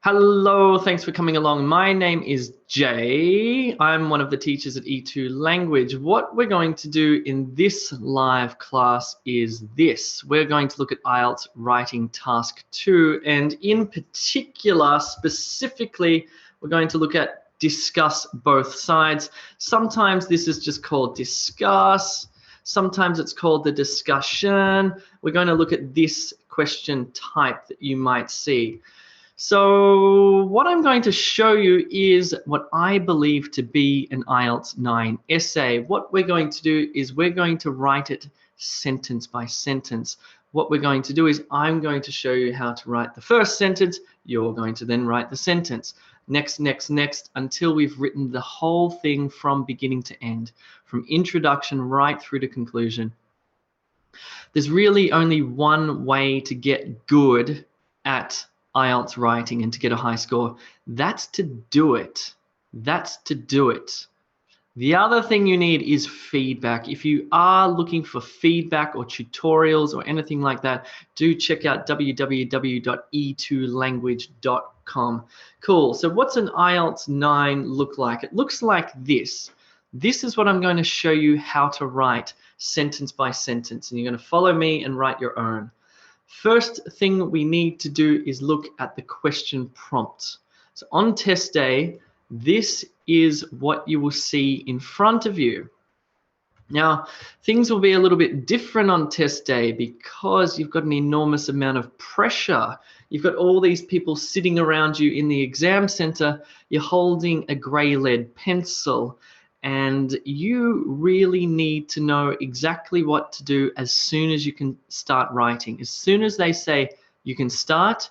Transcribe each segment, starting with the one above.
Hello, thanks for coming along. My name is Jay. I'm one of the teachers at E2 Language. What we're going to do in this live class is this. We're going to look at IELTS Writing Task 2, and in particular, specifically, we're going to look at discuss both sides. Sometimes this is just called discuss. Sometimes it's called the discussion. We're going to look at this question type that you might see. So what I'm going to show you is what I believe to be an IELTS 9 essay. What we're going to do is we're going to write it sentence by sentence. What we're going to do is I'm going to show you how to write the first sentence. You're going to then write the sentence. Next, next, next, until we've written the whole thing from beginning to end, from introduction right through to conclusion. There's really only one way to get good at IELTS writing and to get a high score. That's to do it. That's to do it. The other thing you need is feedback. If you are looking for feedback or tutorials or anything like that, do check out www.e2language.com. Cool. So what's an IELTS 9 look like? It looks like this. This is what I'm going to show you how to write sentence by sentence, and you're going to follow me and write your own. First thing we need to do is look at the question prompt. So on test day, this is what you will see in front of you. Now, things will be a little bit different on test day because you've got an enormous amount of pressure. You've got all these people sitting around you in the exam center. You're holding a gray lead pencil, and you really need to know exactly what to do as soon as you can start writing. As soon as they say you can start,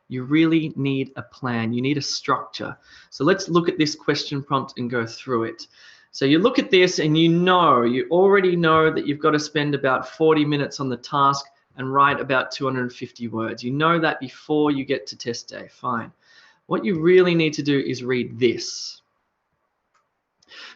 you really need a plan. You need a structure. So let's look at this question prompt and go through it. So you look at this and you already know that you've got to spend about 40 minutes on the task and write about 250 words. You know that before you get to test day. Fine. What you really need to do is read this,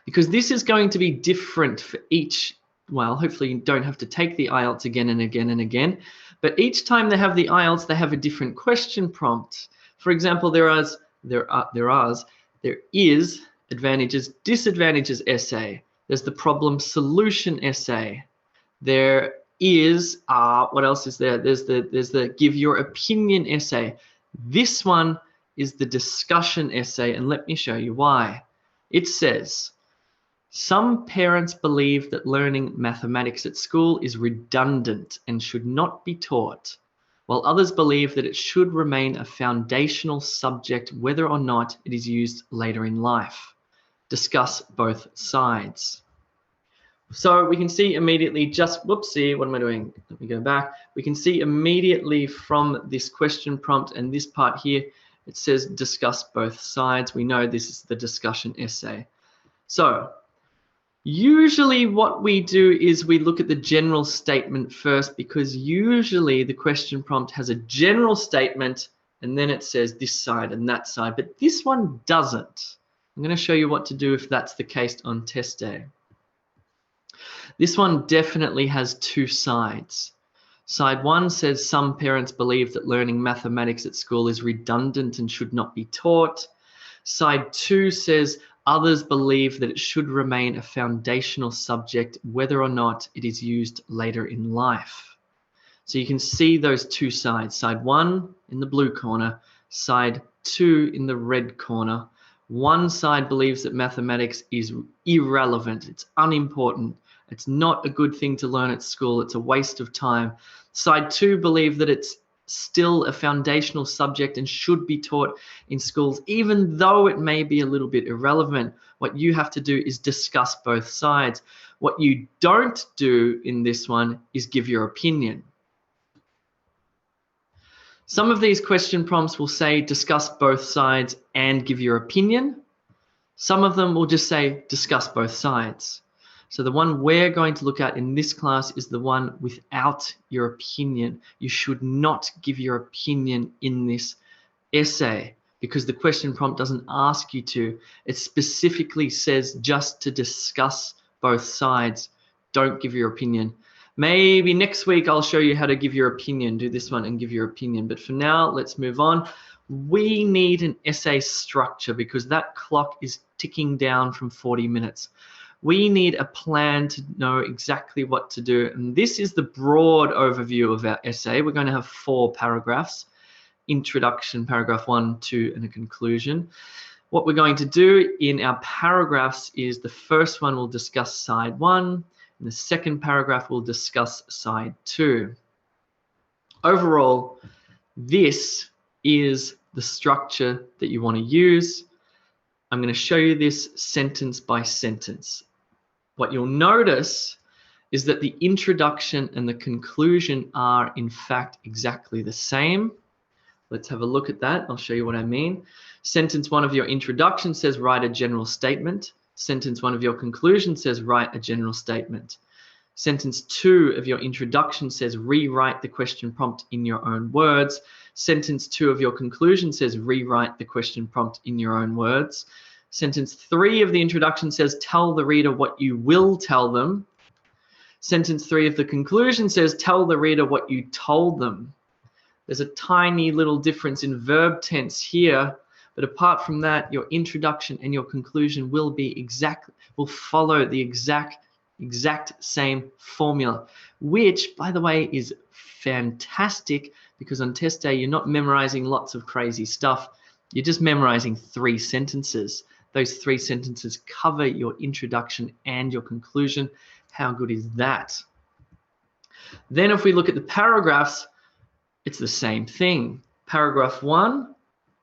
because this is going to be different for each. Well, hopefully you don't have to take the IELTS again and again and again, but each time they have the IELTS, they have a different question prompt. For example, there is advantages, disadvantages essay. There's the problem solution essay. There is, what else is there? There's the give your opinion essay. This one is the discussion essay, and let me show you why. It says, some parents believe that learning mathematics at school is redundant and should not be taught, while others believe that it should remain a foundational subject whether or not it is used later in life. Discuss both sides. So we can see immediately whoopsie, what am I doing? Let me go back. We can see immediately from this question prompt and this part here, it says discuss both sides. We know this is the discussion essay. So usually what we do is we look at the general statement first, because usually the question prompt has a general statement and then it says this side and that side, but this one doesn't. I'm going to show you what to do if that's the case on test day. This one definitely has two sides. Side one says some parents believe that learning mathematics at school is redundant and should not be taught. Side two says others believe that it should remain a foundational subject whether or not it is used later in life. So you can see those two sides. Side one in the blue corner, side two in the red corner. One side believes that mathematics is irrelevant, it's unimportant, it's not a good thing to learn at school, it's a waste of time. Side two believe that it's still a foundational subject and should be taught in schools, even though it may be a little bit irrelevant. What you have to do is discuss both sides. What you don't do in this one is give your opinion. Some of these question prompts will say discuss both sides and give your opinion. Some of them will just say discuss both sides. So the one we're going to look at in this class is the one without your opinion. You should not give your opinion in this essay because the question prompt doesn't ask you to. It specifically says just to discuss both sides. Don't give your opinion. Maybe next week I'll show you how to give your opinion. Do this one and give your opinion. But for now, let's move on. We need an essay structure because that clock is ticking down from 40 minutes. We need a plan to know exactly what to do. And this is the broad overview of our essay. We're going to have 4 paragraphs: introduction, paragraph 1, 2, and a conclusion. What we're going to do in our paragraphs is the first one will discuss side 1, and the second paragraph will discuss side 2. Overall, this is the structure that you want to use. I'm going to show you this sentence by sentence. What you'll notice is that the introduction and the conclusion are in fact exactly the same. Let's have a look at that. I'll show you what I mean. Sentence 1 of your introduction says write a general statement. Sentence 1 of your conclusion says write a general statement. Sentence 2 of your introduction says rewrite the question prompt in your own words. Sentence 2 of your conclusion says rewrite the question prompt in your own words. Sentence 3 of the introduction says tell the reader what you will tell them. Sentence 3 of the conclusion says tell the reader what you told them. There's a tiny little difference in verb tense here, but apart from that, your introduction and your conclusion will follow the exact same formula, which, by the way, is fantastic because on test day, you're not memorizing lots of crazy stuff. You're just memorizing 3 sentences. Those 3 sentences cover your introduction and your conclusion. How good is that? Then if we look at the paragraphs, it's the same thing. Paragraph 1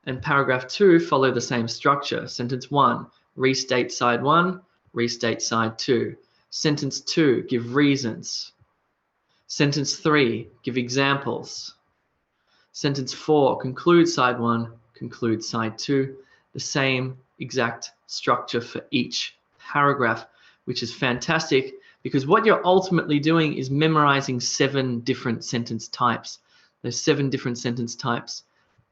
and paragraph 2 follow the same structure. Sentence 1, restate side 1, restate side 2. Sentence 2, give reasons. Sentence 3, give examples. Sentence 4, conclude side 1, conclude side 2. The same exact structure for each paragraph, which is fantastic because what you're ultimately doing is memorizing 7 different sentence types. Those 7 different sentence types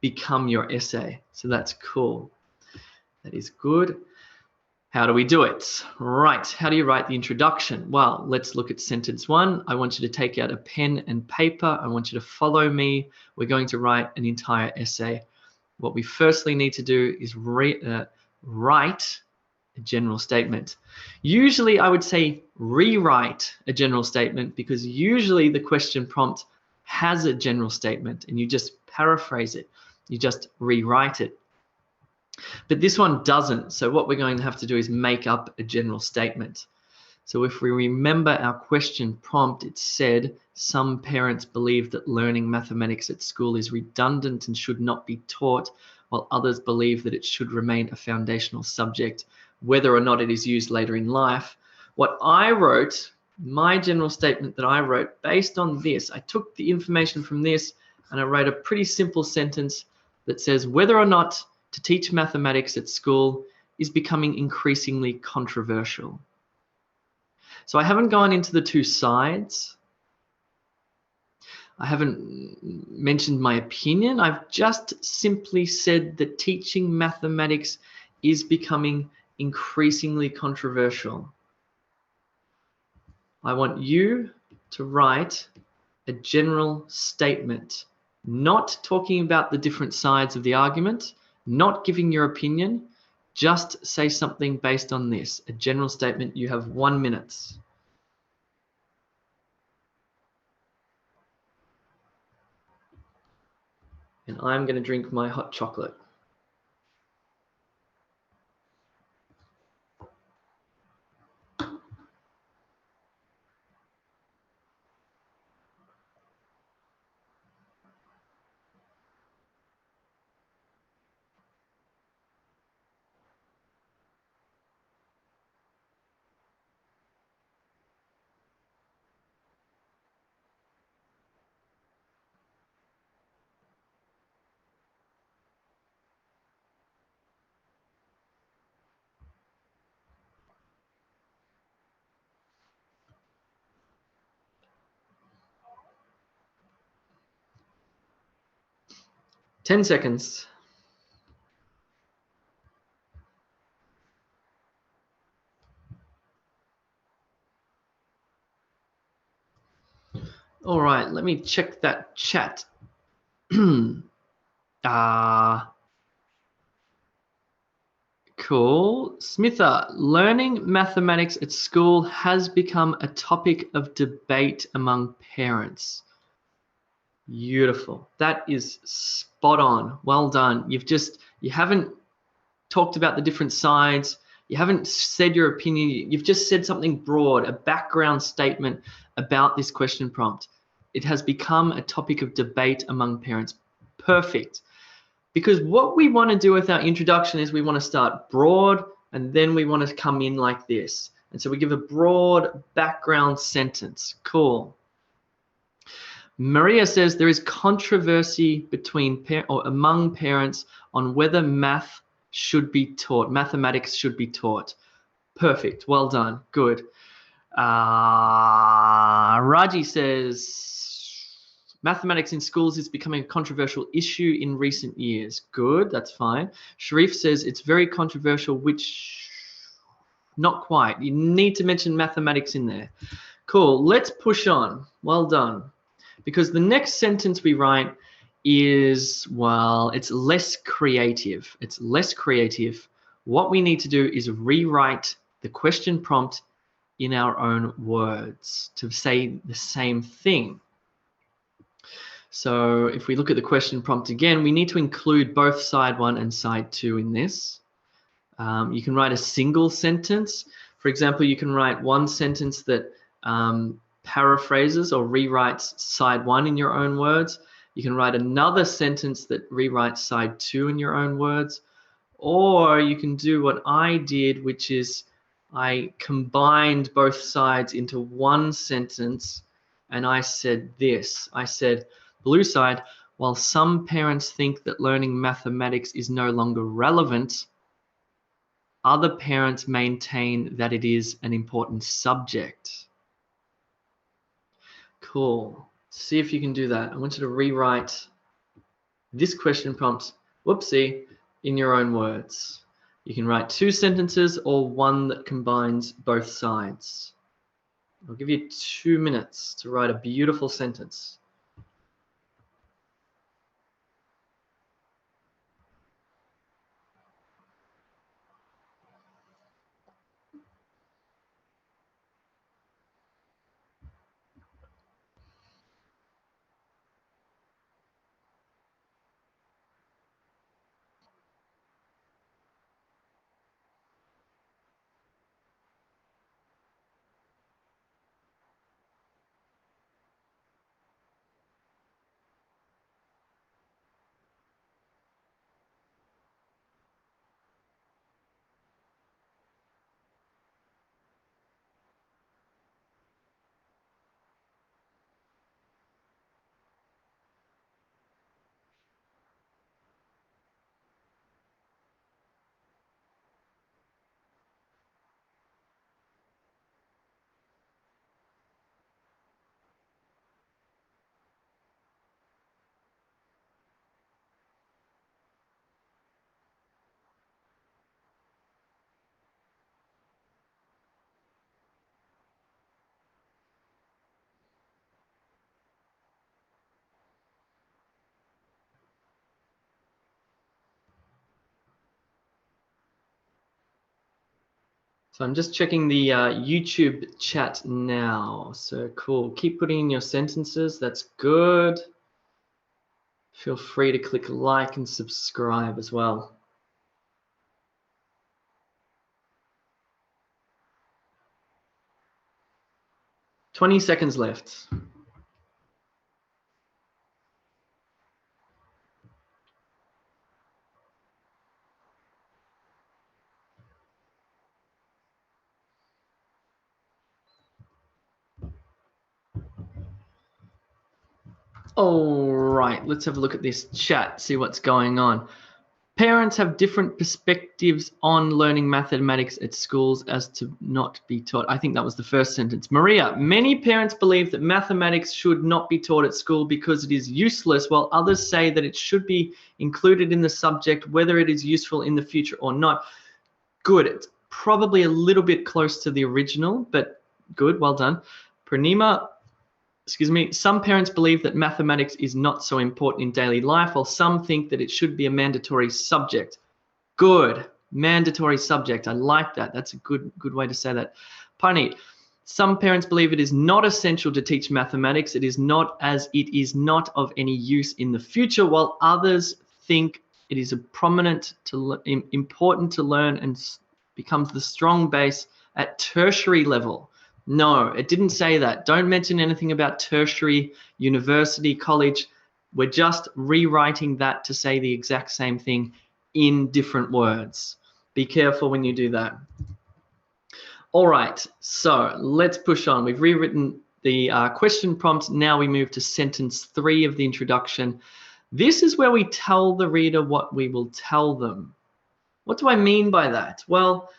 become your essay. So that's cool. That is good. How do we do it? Right, how do you write the introduction? Well, let's look at sentence 1. I want you to take out a pen and paper. I want you to follow me. We're going to write an entire essay. What we firstly need to do is write a general statement. Usually I would say rewrite a general statement because usually the question prompt has a general statement and you just paraphrase it. You just rewrite it. But this one doesn't. So what we're going to have to do is make up a general statement. So if we remember our question prompt, it said some parents believe that learning mathematics at school is redundant and should not be taught, while others believe that it should remain a foundational subject, whether or not it is used later in life. What I wrote, my general statement that I wrote based on this, I took the information from this and I wrote a pretty simple sentence that says whether or not to teach mathematics at school is becoming increasingly controversial. So I haven't gone into the 2 sides. I haven't mentioned my opinion. I've just simply said that teaching mathematics is becoming increasingly controversial. I want you to write a general statement, not talking about the different sides of the argument, not giving your opinion, just say something based on this, a general statement. You have 1 minute. And I'm going to drink my hot chocolate. Ten seconds. All right, let me check that chat. Cool. Smitha, learning mathematics at school has become a topic of debate among parents. Beautiful. That is spot on. Well done. You haven't talked about the different sides. You haven't said your opinion. You've just said something broad, a background statement about this question prompt. It has become a topic of debate among parents. Perfect. Because what we want to do with our introduction is we want to start broad and then we want to come in like this. And so we give a broad background sentence. Cool. Maria says there is controversy among parents on whether mathematics should be taught. Perfect. Well done. Good. Raji says mathematics in schools is becoming a controversial issue in recent years. Good. That's fine. Sharif says it's very controversial, which not quite. You need to mention mathematics in there. Cool. Let's push on. Well done. Because the next sentence we write is, well, it's less creative. It's less creative. What we need to do is rewrite the question prompt in our own words to say the same thing. So if we look at the question prompt again, we need to include both side 1 and side 2 in this. You can write a single sentence. For example, you can write one sentence that paraphrases or rewrites side 1 in your own words. You can write another sentence that rewrites side 2 in your own words. Or you can do what I did, which is I combined both sides into one sentence and I said this. I said, blue side, while some parents think that learning mathematics is no longer relevant, other parents maintain that it is an important subject. Cool. See if you can do that. I want you to rewrite this question prompt, whoopsie, in your own words. You can write 2 sentences or one that combines both sides. I'll give you 2 minutes to write a beautiful sentence. So I'm just checking the YouTube chat now. So cool. Keep putting in your sentences. That's good. Feel free to click like and subscribe as well. "20 seconds left. All right, let's have a look at this chat, see what's going on. Parents have different perspectives on learning mathematics at schools as to not be taught. I think that was the first sentence. Maria, many parents believe that mathematics should not be taught at school because it is useless, while others say that it should be included in the subject, whether it is useful in the future or not. Good. It's probably a little bit close to the original, but good. Well done. Pranima excuse me, some parents believe that mathematics is not so important in daily life, while some think that it should be a mandatory subject. Good, mandatory subject. I like that. That's a good way to say that. Pani, some parents believe it is not essential to teach mathematics. It is not, as it is not of any use in the future, while others think it is important to learn and becomes the strong base at tertiary level. No, it didn't say that. Don't mention anything about tertiary, university, college. We're just rewriting that to say the exact same thing in different words. Be careful when you do that. All right, so let's push on. We've rewritten the question prompt. Now we move to sentence 3 of the introduction. This is where we tell the reader what we will tell them. What do I mean by that? Well,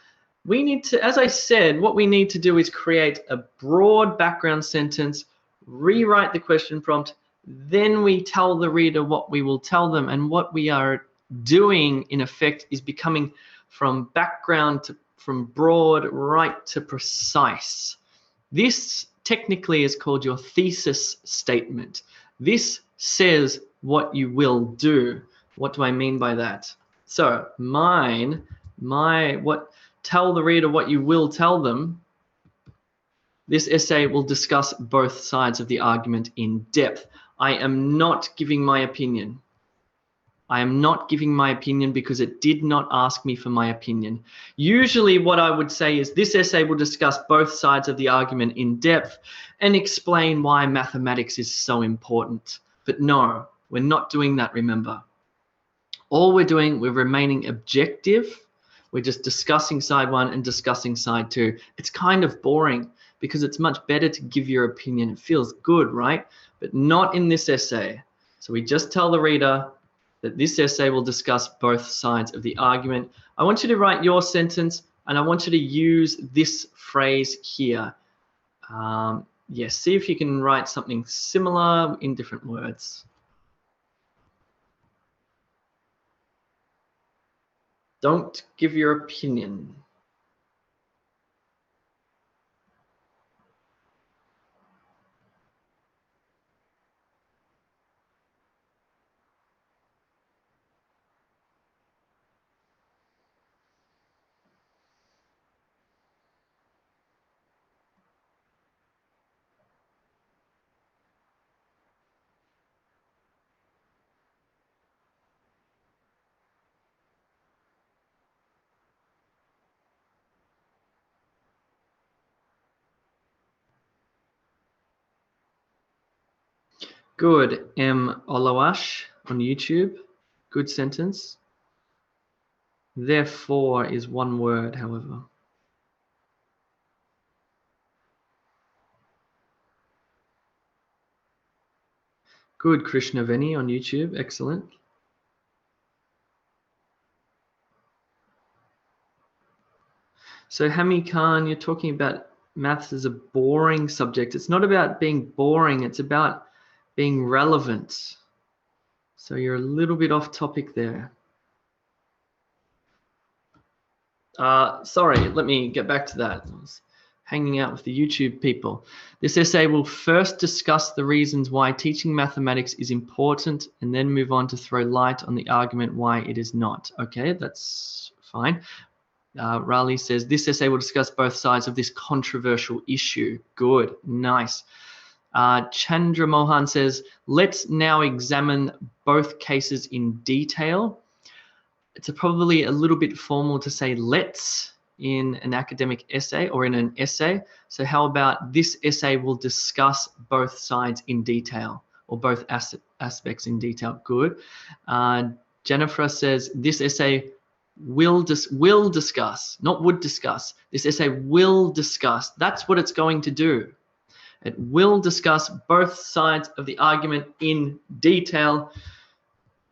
we need to, as I said, what we need to do is create a broad background sentence, rewrite the question prompt, then we tell the reader what we will tell them. And what we are doing, in effect, is becoming from background to from broad right to precise. This technically is called your thesis statement. This says what you will do. What do I mean by that? So tell the reader what you will tell them. This essay will discuss both sides of the argument in depth. I am not giving my opinion. I am not giving my opinion because it did not ask me for my opinion. Usually what I would say is this essay will discuss both sides of the argument in depth and explain why mathematics is so important. But no, we're not doing that, remember. All we're doing, we're remaining objective. We're just discussing side 1 and discussing side 2. It's kind of boring because it's much better to give your opinion. It feels good, right? But not in this essay. So we just tell the reader that this essay will discuss both sides of the argument. I want you to write your sentence, and I want you to use this phrase here. Yes, see if you can write something similar in different words. Don't give your opinion. Good, M. Olawash on YouTube. Good sentence. Therefore is one word, however. Good, Krishnaveni on YouTube. Excellent. So Hami Khan, you're talking about maths as a boring subject. It's not about being boring. It's about being relevant. So you're a little bit off topic there. Sorry, let me get back to that. I was hanging out with the YouTube people. This essay will first discuss the reasons why teaching mathematics is important and then move on to throw light on the argument why it is not. Okay, that's fine. Raleigh says, this essay will discuss both sides of this controversial issue. Good, nice. Chandra Mohan says, let's now examine both cases in detail. It's probably a little bit formal to say let's in an academic essay or in an essay. So how about this essay will discuss both sides in detail or both aspects in detail. Good. Jennifer says, this essay will discuss, not would discuss. This essay will discuss. That's what it's going to do. It will discuss both sides of the argument in detail.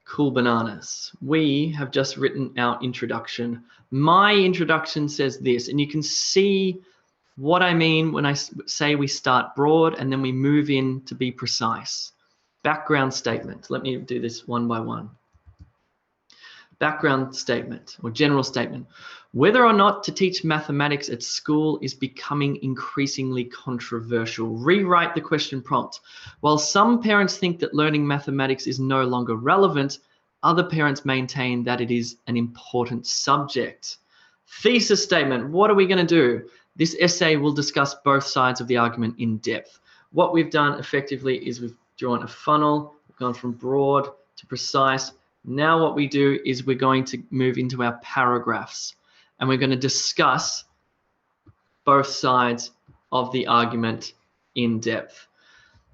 Cool bananas. We have just written our introduction. My introduction says this, and you can see what I mean when I say we start broad and then we move in to be precise. Background statement. Let me do this one by one. Background statement or general statement. Whether or not to teach mathematics at school is becoming increasingly controversial. Rewrite the question prompt. While some parents think that learning mathematics is no longer relevant, other parents maintain that it is an important subject. Thesis statement. What are we going to do? This essay will discuss both sides of the argument in depth. What we've done effectively is we've drawn a funnel, we've gone from broad to precise. Now what we do is we're going to move into our paragraphs and we're going to discuss both sides of the argument in depth.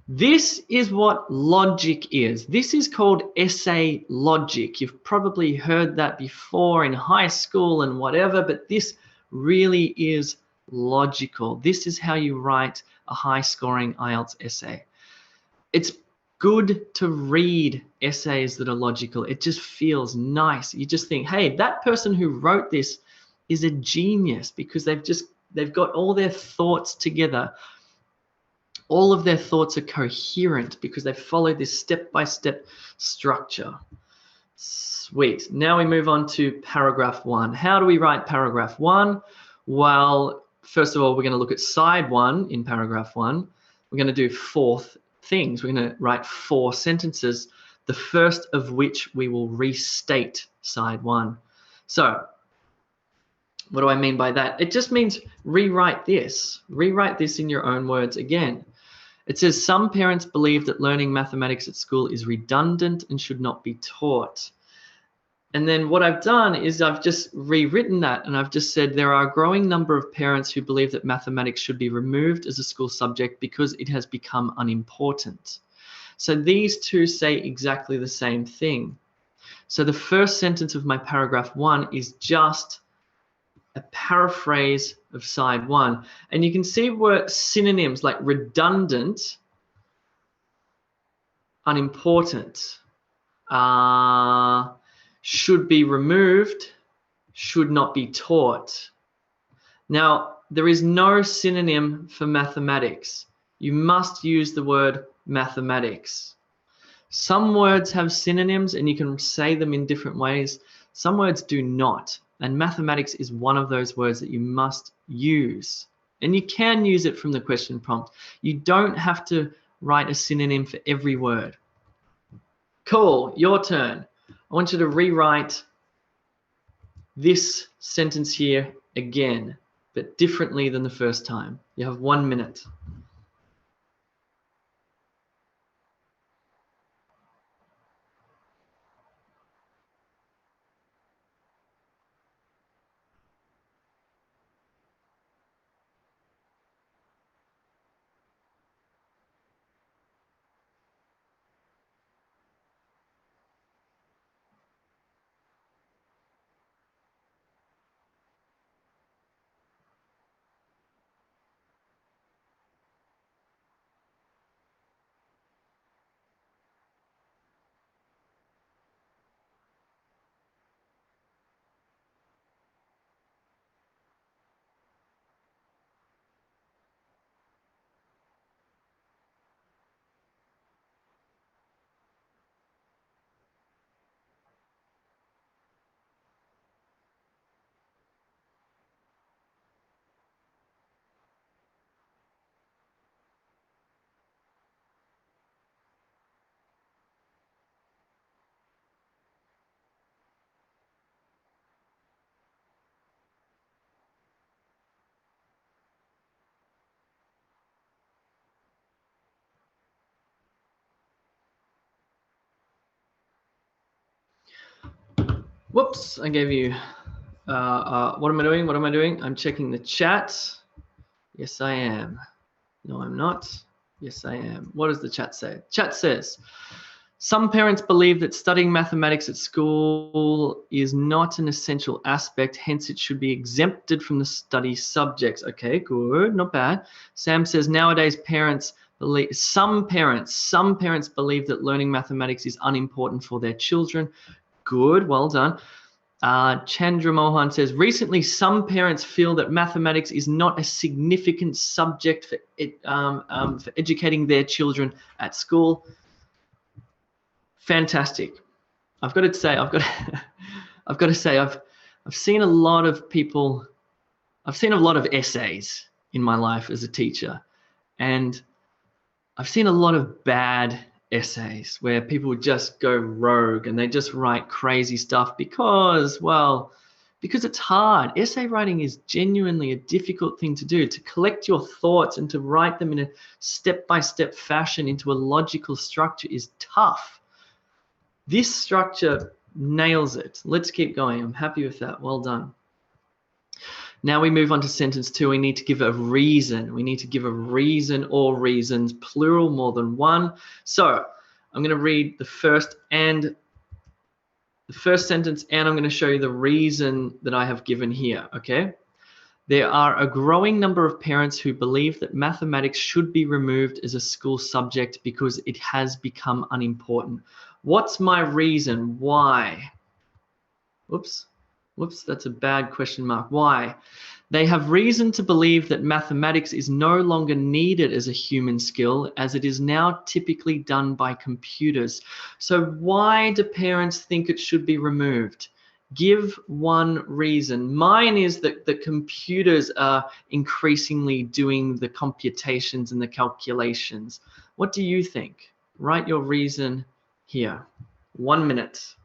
This is what logic is. This is called essay logic. You've probably heard that before in high school and whatever, but this really is logical. This is how you write a high-scoring IELTS essay. It's good to read essays that are logical. It just feels nice. You just think, hey, that person who wrote this is a genius because they've got all their thoughts together. All of their thoughts are coherent because they follow this step-by-step structure. Sweet. Now we move on to paragraph 1. How do we write paragraph 1? Well, first of all, we're going to look at side 1 in paragraph 1. We're going to do 4 things. We're going to write 4 sentences, the first of which we will restate side 1. So what do I mean by that? It just means rewrite this. Rewrite this in your own words again. It says some parents believe that learning mathematics at school is redundant and should not be taught. And then what I've done is I've just rewritten that and I've just said there are a growing number of parents who believe that mathematics should be removed as a school subject because it has become unimportant. So these two say exactly the same thing. So the first sentence of my paragraph 1 is just a paraphrase of side 1. And you can see where synonyms like redundant, unimportant, should be removed, should not be taught. Now, there is no synonym for mathematics. You must use the word mathematics. Some words have synonyms and you can say them in different ways. Some words do not. And mathematics is one of those words that you must use. And you can use it from the question prompt. You don't have to write a synonym for every word. Cool, your turn. I want you to rewrite this sentence here again, but differently than the first time. You have 1 minute. Whoops, I gave you, what am I doing? What am I doing? I'm checking the chat. Yes, I am. No, I'm not. Yes, I am. What does the chat say? Chat says, some parents believe that studying mathematics at school is not an essential aspect, hence it should be exempted from the study subjects. Okay, good, not bad. Sam says, nowadays some parents believe that learning mathematics is unimportant for their children. Good, well done. Chandra Mohan says, recently some parents feel that mathematics is not a significant subject for educating their children at school. Fantastic. I've got to say, I've got to say, I've seen a lot of people, I've seen a lot of essays in my life as a teacher, and I've seen a lot of bad essays where people just go rogue and they just write crazy stuff because, well, because it's hard. Essay writing is genuinely a difficult thing to do. To collect your thoughts and to write them in a step-by-step fashion into a logical structure is tough. This structure nails it. Let's keep going. I'm happy with that. Well done. Now we move on to sentence 2. We need to give a reason. We need to give a reason or reasons, plural, more than one. So I'm going to read the first sentence, and I'm going to show you the reason that I have given here, okay? There are a growing number of parents who believe that mathematics should be removed as a school subject because it has become unimportant. What's my reason? Why? Whoops, that's a bad question mark. Why? They have reason to believe that mathematics is no longer needed as a human skill, as it is now typically done by computers. So why do parents think it should be removed? Give one reason. Mine is that the computers are increasingly doing the computations and the calculations. What do you think? Write your reason here. 1 minute.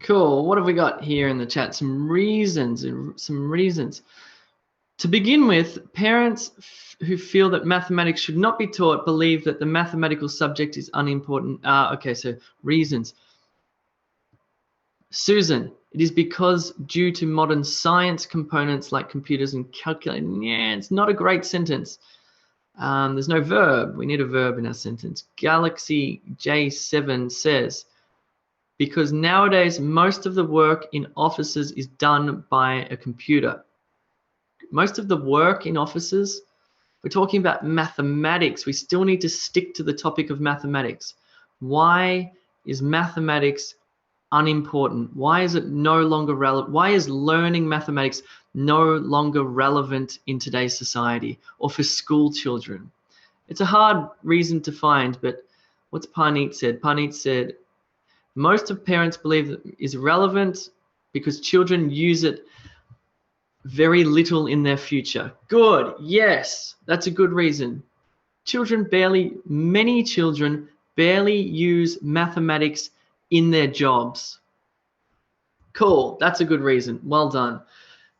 Cool. What have we got here in the chat? Some reasons. To begin with, parents who feel that mathematics should not be taught believe that the mathematical subject is unimportant. Okay, so reasons. Susan, it is because due to modern science components like computers and calculating. Yeah, it's not a great sentence. There's no verb. We need a verb in our sentence. Galaxy J7 says, because nowadays most of the work in offices is done by a computer. Most of the work in offices, we're talking about mathematics. We still need to stick to the topic of mathematics. Why is mathematics unimportant? Why is it no longer relevant? Why is learning mathematics no longer relevant in today's society or for school children? It's a hard reason to find, but what's Parneet said? Parneet said, most of parents believe that it is relevant because children use it very little in their future. Good, yes, that's a good reason. Many children barely use mathematics in their jobs. Cool, that's a good reason. Well done.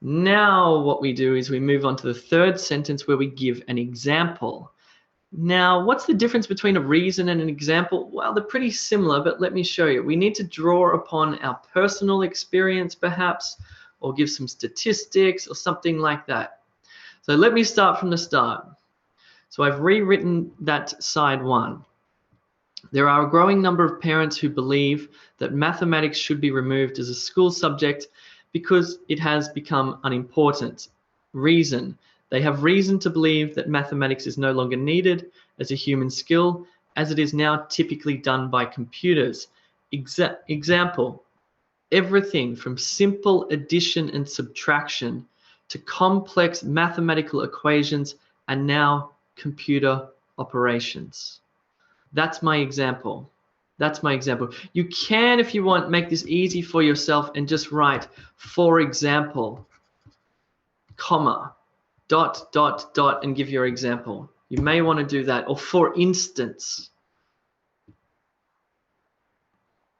Now what we do is we move on to the third sentence where we give an example. Now, what's the difference between a reason and an example? Well, they're pretty similar, but let me show you. We need to draw upon our personal experience, perhaps, or give some statistics or something like that. So let me start from the start. So I've rewritten that side 1. There are a growing number of parents who believe that mathematics should be removed as a school subject because it has become unimportant. Reason. They have reason to believe that mathematics is no longer needed as a human skill, as it is now typically done by computers. Example, everything from simple addition and subtraction to complex mathematical equations are now computer operations. That's my example. That's my example. You can, if you want, make this easy for yourself and just write, for example, comma, dot, dot, dot, and give your example. You may want to do that. Or for instance.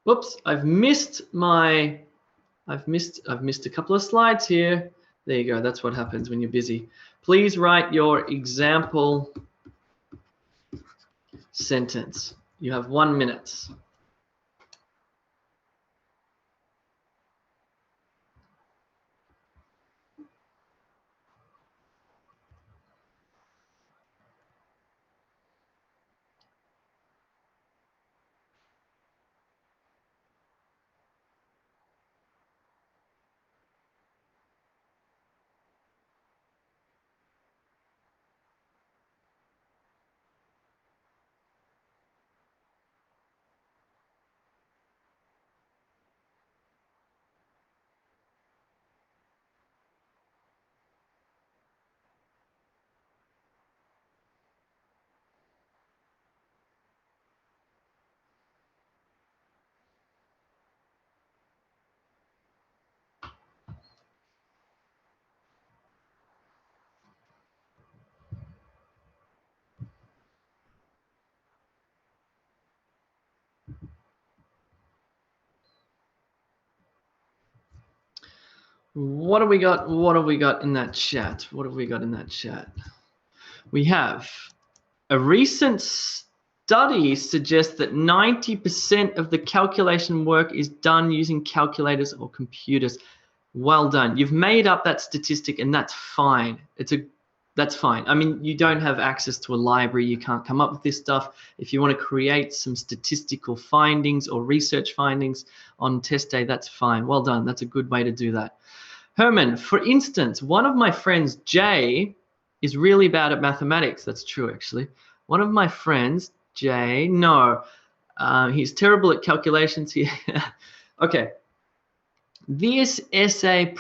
Oops, I've missed a couple of slides here. There you go. That's what happens when you're busy. Please write your example sentence. You have 1 minute. What have we got? What have we got in that chat? What have we got in that chat? We have a recent study suggests that 90% of the calculation work is done using calculators or computers. Well done. You've made up that statistic, and that's fine. That's fine. I mean, you don't have access to a library. You can't come up with this stuff. If you want to create some statistical findings or research findings on test day, that's fine. Well done. That's a good way to do that. Herman, for instance, one of my friends, Jay, is really bad at mathematics. That's true, actually. One of my friends, Jay, no, he's terrible at calculations. Okay. This essay,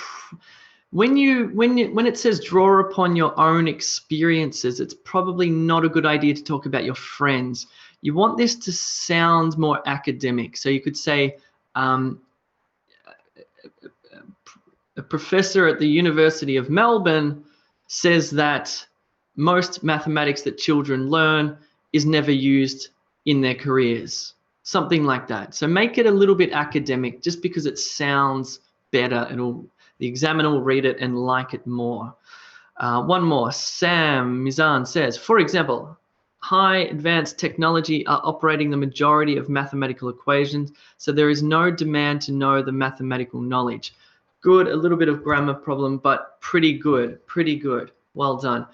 when it says draw upon your own experiences, it's probably not a good idea to talk about your friends. You want this to sound more academic. So you could say, a professor at the University of Melbourne says that most mathematics that children learn is never used in their careers. Something like that. So make it a little bit academic just because it sounds better. The examiner will read it and like it more. One more. Sam Mizan says, for example, high advanced technology are operating the majority of mathematical equations, so there is no demand to know the mathematical knowledge. Good, a little bit of grammar problem, but pretty good, pretty good. Well done.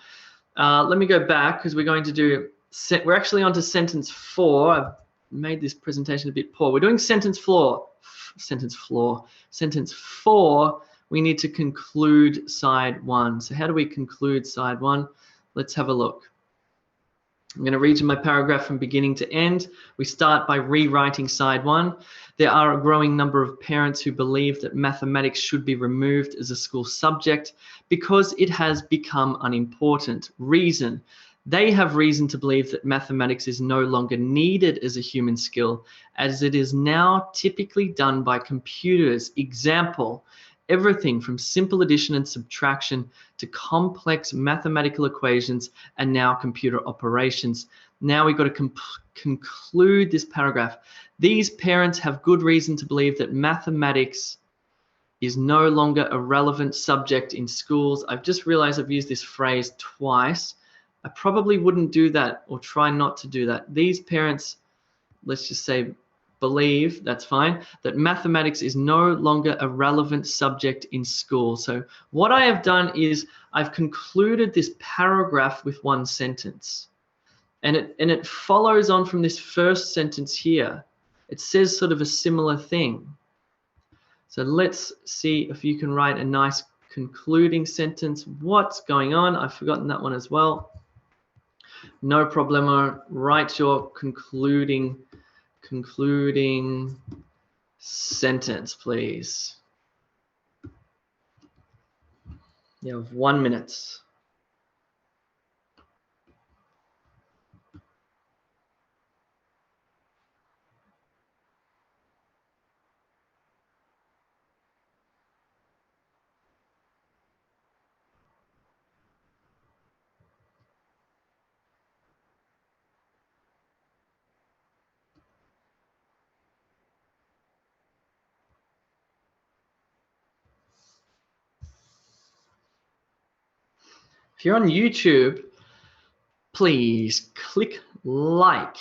Let me go back because we're going to do, we're actually on to sentence 4. I've made this presentation a bit poor. We're doing sentence 4. Sentence 4, we need to conclude side 1. So how do we conclude side 1? Let's have a look. I'm going to read you my paragraph from beginning to end. We start by rewriting side 1. There are a growing number of parents who believe that mathematics should be removed as a school subject because it has become unimportant. Reason. They have reason to believe that mathematics is no longer needed as a human skill, as it is now typically done by computers. Example. Everything from simple addition and subtraction to complex mathematical equations and now computer operations. Now we've got to conclude this paragraph. These parents have good reason to believe that mathematics is no longer a relevant subject in schools. I've just realized I've used this phrase twice. I probably wouldn't do that or try not to do that. These parents, let's just say, believe, that's fine, that mathematics is no longer a relevant subject in school. So what I have done is I've concluded this paragraph with one sentence. And it follows on from this first sentence here. It says sort of a similar thing. So let's see if you can write a nice concluding sentence. What's going on? I've forgotten that one as well. No problemo. Write your concluding sentence, please. You have 1 minute. If you're on YouTube, please click like.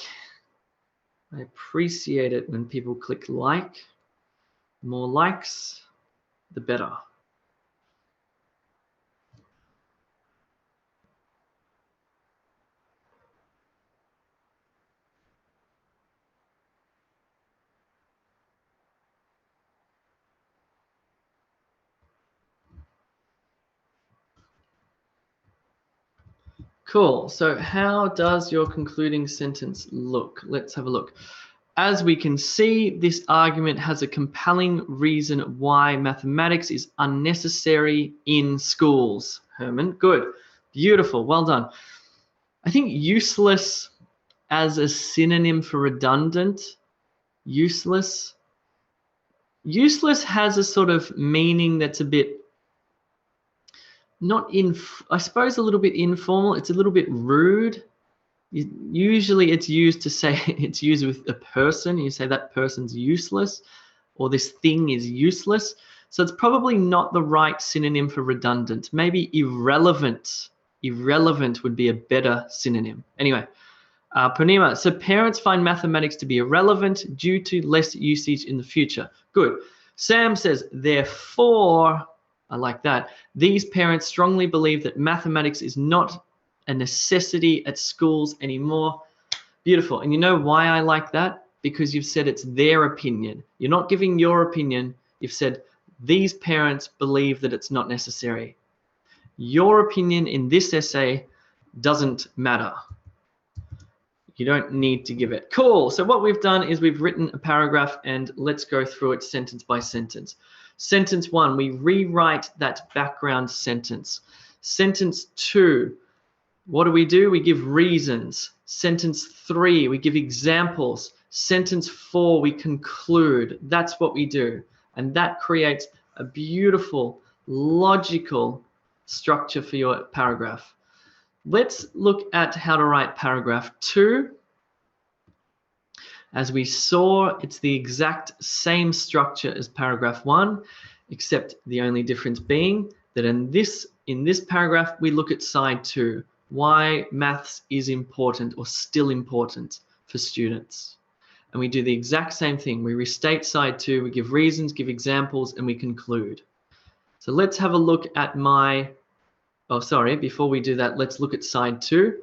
I appreciate it when people click like. The more likes, the better. Cool. So how does your concluding sentence look? Let's have a look. As we can see, this argument has a compelling reason why mathematics is unnecessary in schools. Herman, good. Beautiful. Well done. I think useless as a synonym for redundant, useless has a sort of meaning that's a bit I suppose a little bit informal. It's a little bit rude. Usually it's used to say, it's used with a person. You say that person's useless or this thing is useless. So it's probably not the right synonym for redundant. Maybe irrelevant. Irrelevant would be a better synonym. Anyway, Purnima, so parents find mathematics to be irrelevant due to less usage in the future. Good. Sam says, therefore, I like that. These parents strongly believe that mathematics is not a necessity at schools anymore. Beautiful. And you know why I like that? Because you've said it's their opinion. You're not giving your opinion. You've said these parents believe that it's not necessary. Your opinion in this essay doesn't matter. You don't need to give it. Cool. So what we've done is we've written a paragraph and let's go through it sentence by sentence. Sentence 1, we rewrite that background sentence. Sentence 2, what do? We give reasons. Sentence 3, we give examples. Sentence 4, we conclude. That's what we do. And that creates a beautiful, logical structure for your paragraph. Let's look at how to write paragraph 2. As we saw, it's the exact same structure as paragraph 1, except the only difference being that in this paragraph, we look at side 2, why maths is important or still important for students. And we do the exact same thing. We restate side 2, we give reasons, give examples, and we conclude. So let's have a look at before we do that, let's look at side 2.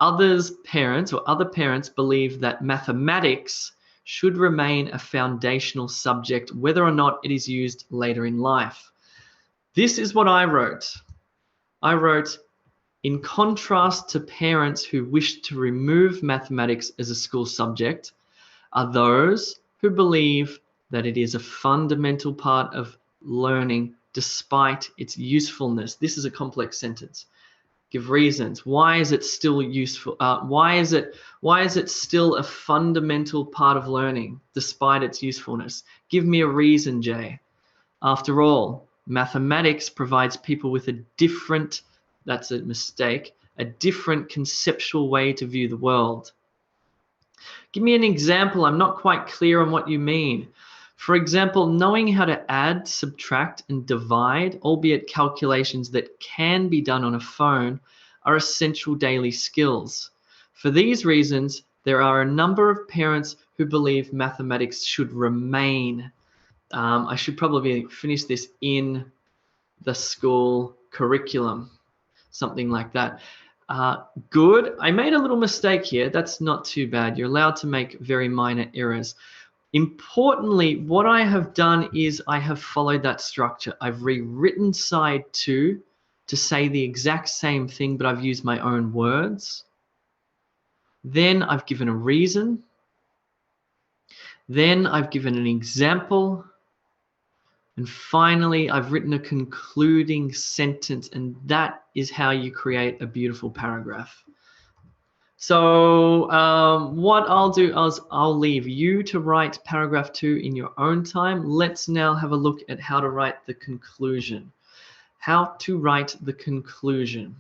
Other parents believe that mathematics should remain a foundational subject, whether or not it is used later in life. This is what I wrote. I wrote, in contrast to parents who wish to remove mathematics as a school subject, are those who believe that it is a fundamental part of learning despite its usefulness. This is a complex sentence. Give reasons. Why is it still useful? Why is it still a fundamental part of learning despite its usefulness? Give me a reason, Jay. After all, mathematics provides people with a different conceptual way to view the world. Give me an example. I'm not quite clear on what you mean. For example, knowing how to add, subtract, and divide, albeit calculations that can be done on a phone, are essential daily skills. For these reasons, there are a number of parents who believe mathematics should remain. I should probably finish this in the school curriculum, something like that. Good. I made a little mistake here. That's not too bad. You're allowed to make very minor errors. Importantly, what I have done is I have followed that structure. I've rewritten side 2 to say the exact same thing, but I've used my own words. Then I've given a reason. Then I've given an example. And finally, I've written a concluding sentence, and that is how you create a beautiful paragraph. So what I'll do is I'll leave you to write paragraph 2 in your own time. Let's now have a look at how to write the conclusion. How to write the conclusion.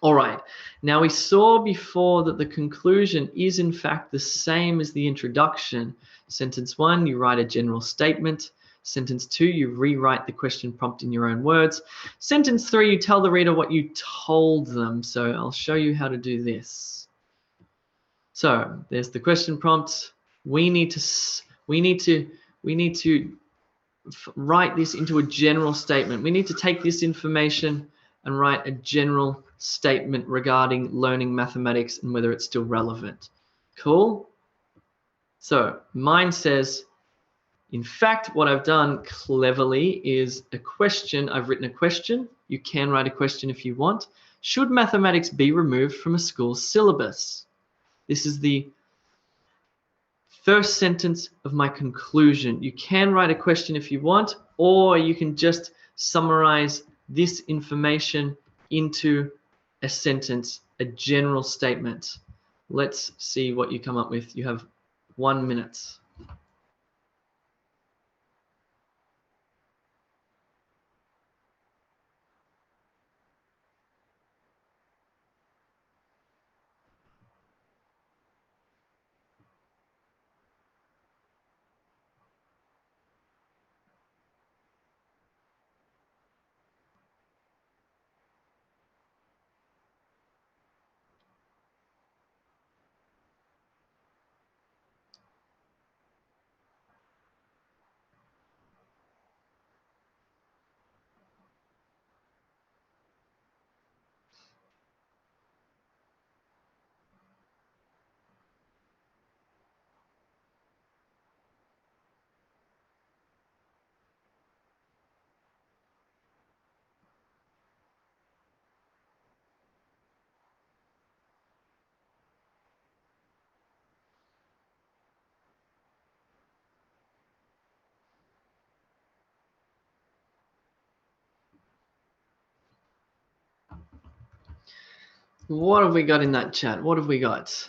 All right, now we saw before that the conclusion is in fact the same as the introduction. Sentence 1, you write a general statement. Sentence 2, you rewrite the question prompt in your own words. Sentence 3, you tell the reader what you told them. So I'll show you how to do this. So there's the question prompt. We need to write this into a general statement. We need to take this information and write a general statement regarding learning mathematics and whether it's still relevant. Cool? So mine says, in fact, what I've done cleverly is a question. I've written a question. You can write a question if you want. Should mathematics be removed from a school's syllabus? This is the first sentence of my conclusion. You can write a question if you want, or you can just summarize this information into a sentence, a general statement. Let's see what you come up with. You have 1 minute. What have we got in that chat? What have we got?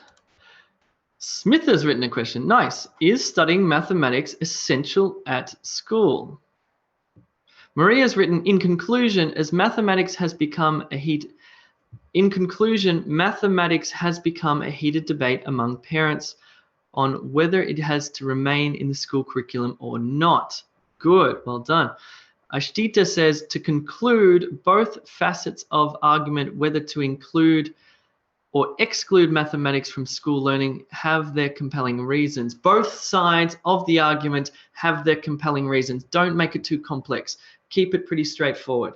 Smith has written a question. Nice. Is studying mathematics essential at school? Maria's written, in conclusion, mathematics has become a heated debate among parents on whether it has to remain in the school curriculum or not. Good, well done. Ashtita says, to conclude, both facets of argument whether to include or exclude mathematics from school learning have their compelling reasons. Both sides of the argument have their compelling reasons. Don't make it too complex. Keep it pretty straightforward.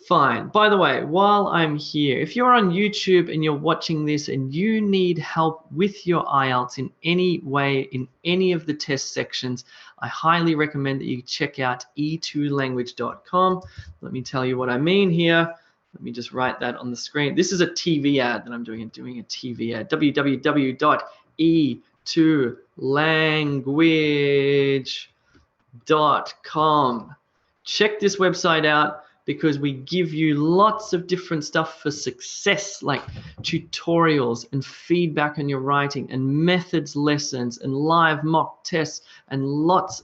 Fine. By the way, while I'm here, if you're on YouTube and you're watching this and you need help with your IELTS in any way, in any of the test sections, I highly recommend that you check out e2language.com. Let me tell you what I mean here. Let me just write that on the screen. This is a TV ad that I'm doing a TV ad. www.e2language.com. Check this website out because we give you lots of different stuff for success, like tutorials and feedback on your writing and methods lessons and live mock tests and lots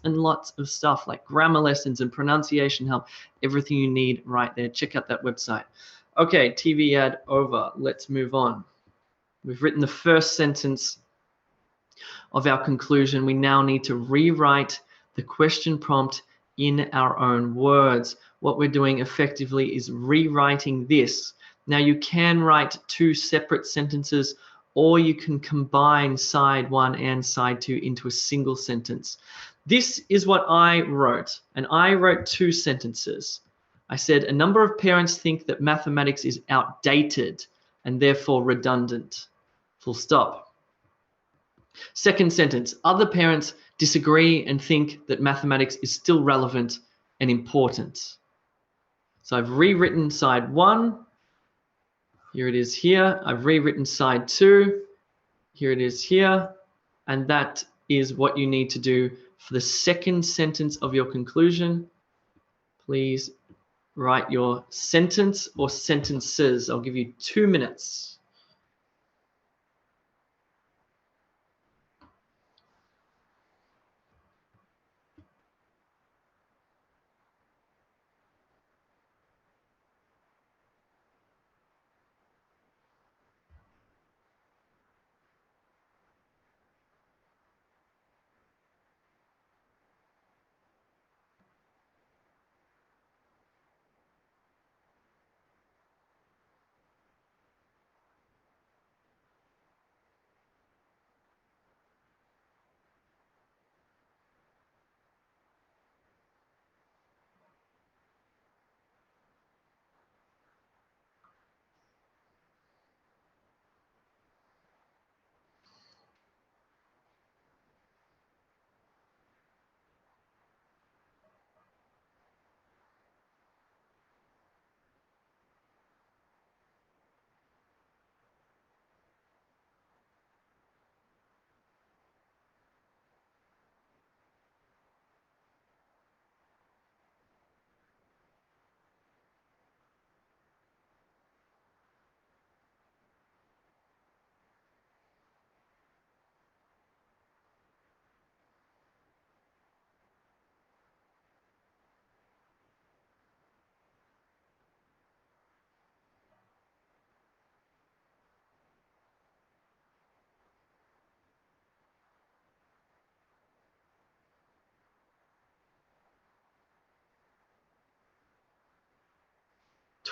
of stuff like grammar lessons and pronunciation help, everything you need right there. Check out that website. Okay, TV ad over. Let's move on. We've written the first sentence of our conclusion. We now need to rewrite the question prompt in our own words. What we're doing effectively is rewriting this. Now you can write two separate sentences, or you can combine side 1 and side 2 into a single sentence. This is what I wrote, and I wrote two sentences. I said, a number of parents think that mathematics is outdated and therefore redundant. Full stop. Second sentence, other parents disagree and think that mathematics is still relevant and important. So I've rewritten side 1. Here it is here. I've rewritten side 2. Here it is here. And that is what you need to do for the second sentence of your conclusion. Please write your sentence or sentences. I'll give you 2 minutes.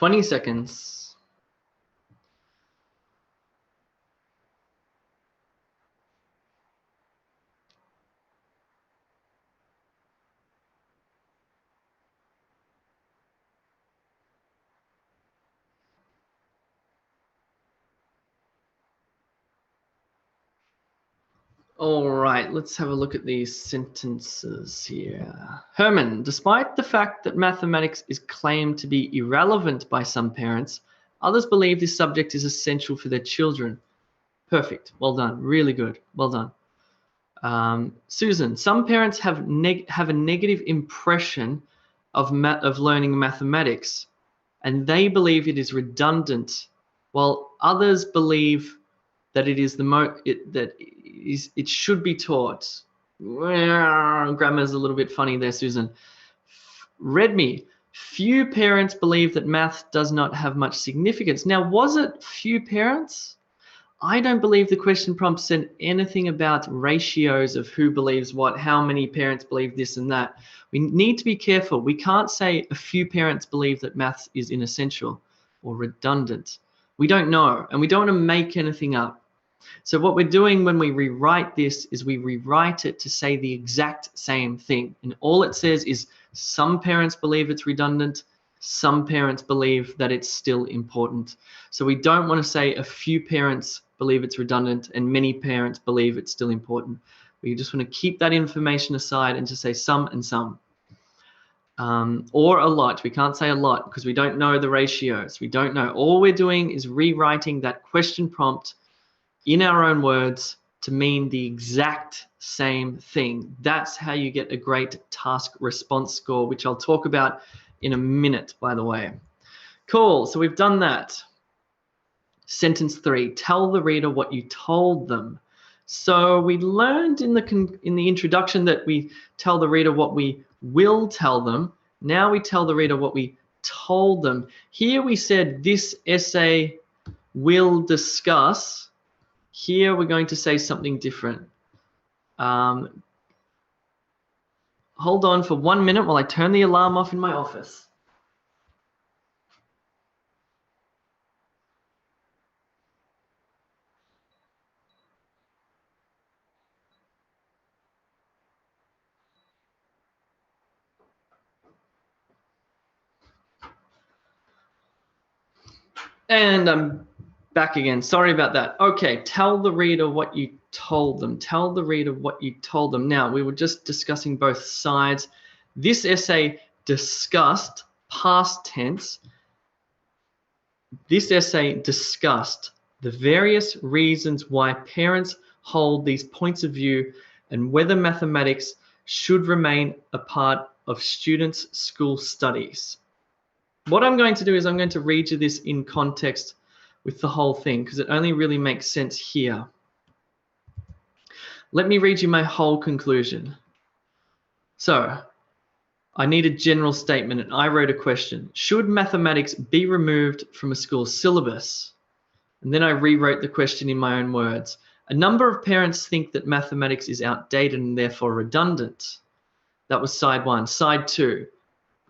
20 seconds. All right, let's have a look at these sentences here. Herman, despite the fact that mathematics is claimed to be irrelevant by some parents, others believe this subject is essential for their children. Perfect. Well done. Really good. Well done. Susan, some parents have a negative impression of learning mathematics, and they believe it is redundant, while others believe that it is it should be taught. Grammar is a little bit funny there, Susan. Read me. Few parents believe that math does not have much significance. Now, was it few parents? I don't believe the question prompt said anything about ratios of who believes what, how many parents believe this and that. We need to be careful. We can't say a few parents believe that maths is inessential or redundant. We don't know, and we don't want to make anything up. So what we're doing when we rewrite this is we rewrite it to say the exact same thing. And all it says is some parents believe it's redundant, some parents believe that it's still important. So we don't want to say a few parents believe it's redundant and many parents believe it's still important. We just want to keep that information aside and just say some and some. Or a lot. We can't say a lot because we don't know the ratios. We don't know. All we're doing is rewriting that question prompt in our own words to mean the exact same thing. That's how you get a great task response score, which I'll talk about in a minute, by the way. Cool, so we've done that. Sentence 3, tell the reader what you told them. So we learned in the introduction that we tell the reader what we will tell them. Now we tell the reader what we told them. Here we said this essay will discuss. Here we're going to say something different. Hold on for 1 minute while I turn the alarm off in my office. And I'm back again. Sorry about that. Okay, tell the reader what you told them. Tell the reader what you told them. Now, we were just discussing both sides. This essay discussed, past tense, this essay discussed the various reasons why parents hold these points of view and whether mathematics should remain a part of students' school studies. What I'm going to do is I'm going to read you this in context with the whole thing because it only really makes sense here. Let me read you my whole conclusion. So, I need a general statement and I wrote a question. Should mathematics be removed from a school syllabus? And then I rewrote the question in my own words. A number of parents think that mathematics is outdated and therefore redundant. That was side 1. Side 2.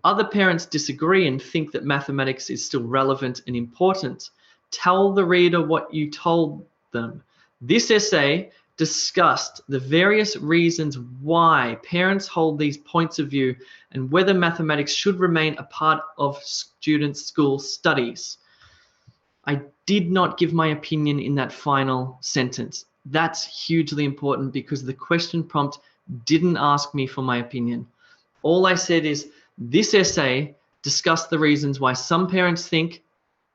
Other parents disagree and think that mathematics is still relevant and important. Tell the reader what you told them. This essay discussed the various reasons why parents hold these points of view and whether mathematics should remain a part of students' school studies. I did not give my opinion in that final sentence. That's hugely important because the question prompt didn't ask me for my opinion. All I said is, this essay discussed the reasons why some parents think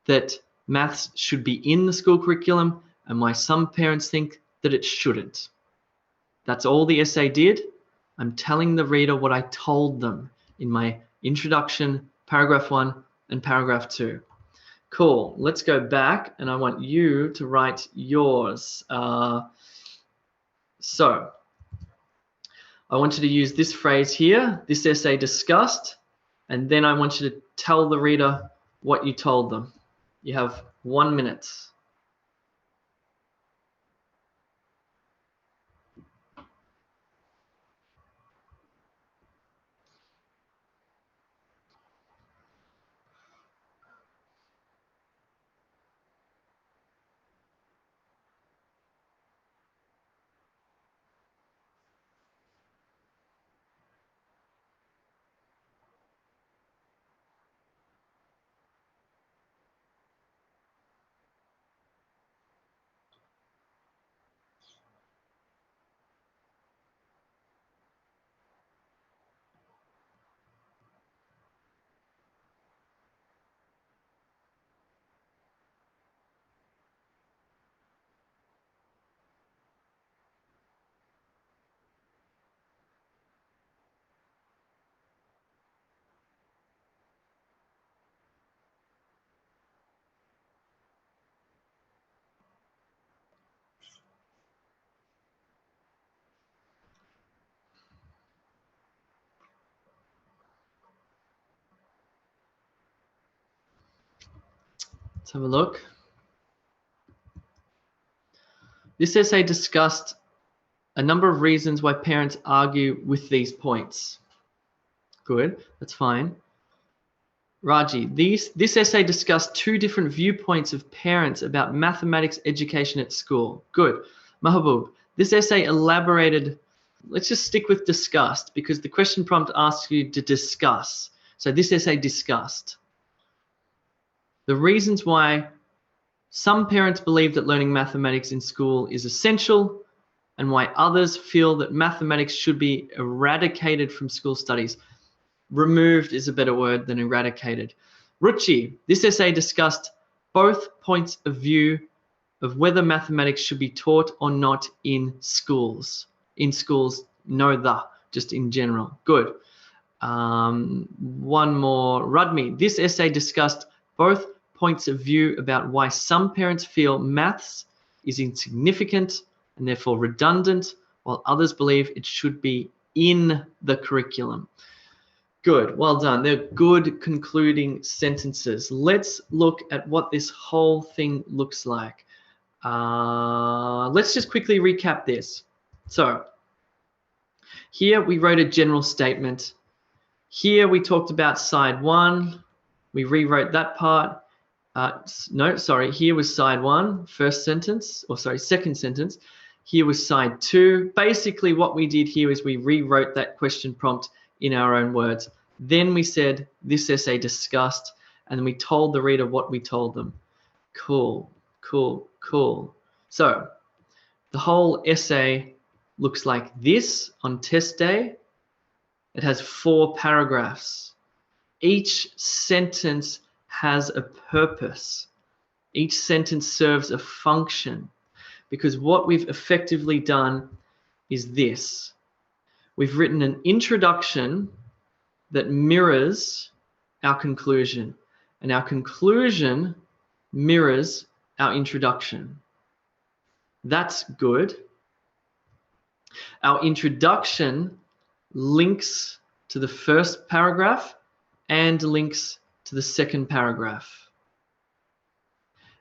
that maths should be in the school curriculum and why some parents think that it shouldn't. That's all the essay did. I'm telling the reader what I told them in my introduction, paragraph 1 and paragraph 2. Cool. Let's go back and I want you to write yours. So I want you to use this phrase here, this essay discussed, and then I want you to tell the reader what you told them. You have 1 minute. Let's have a look. This essay discussed a number of reasons why parents argue with these points. Good, that's fine. Raji, this essay discussed 2 different viewpoints of parents about mathematics education at school. Good. Mahabub, this essay elaborated, let's just stick with discussed because the question prompt asks you to discuss. So this essay discussed the reasons why some parents believe that learning mathematics in school is essential and why others feel that mathematics should be eradicated from school studies. Removed is a better word than eradicated. Ruchi, this essay discussed both points of view of whether mathematics should be taught or not in schools. In schools, just in general. Good. One more. Radmi, this essay discussed both points of view about why some parents feel maths is insignificant and therefore redundant, while others believe it should be in the curriculum. Good, well done. They're good concluding sentences. Let's look at what this whole thing looks like. Let's just quickly recap this. So here we wrote a general statement. Here we talked about side 1. We rewrote that part. Here was side 1, second sentence. Here was side 2. Basically what we did here is we rewrote that question prompt in our own words. Then we said this essay discussed, and then we told the reader what we told them. Cool, cool, cool. So the whole essay looks like this on test day. It has 4 paragraphs. Each sentence has a purpose. Each sentence serves a function, because what we've effectively done is this. We've written an introduction that mirrors our conclusion, and our conclusion mirrors our introduction. That's good. Our introduction links to the first paragraph and links to the second paragraph.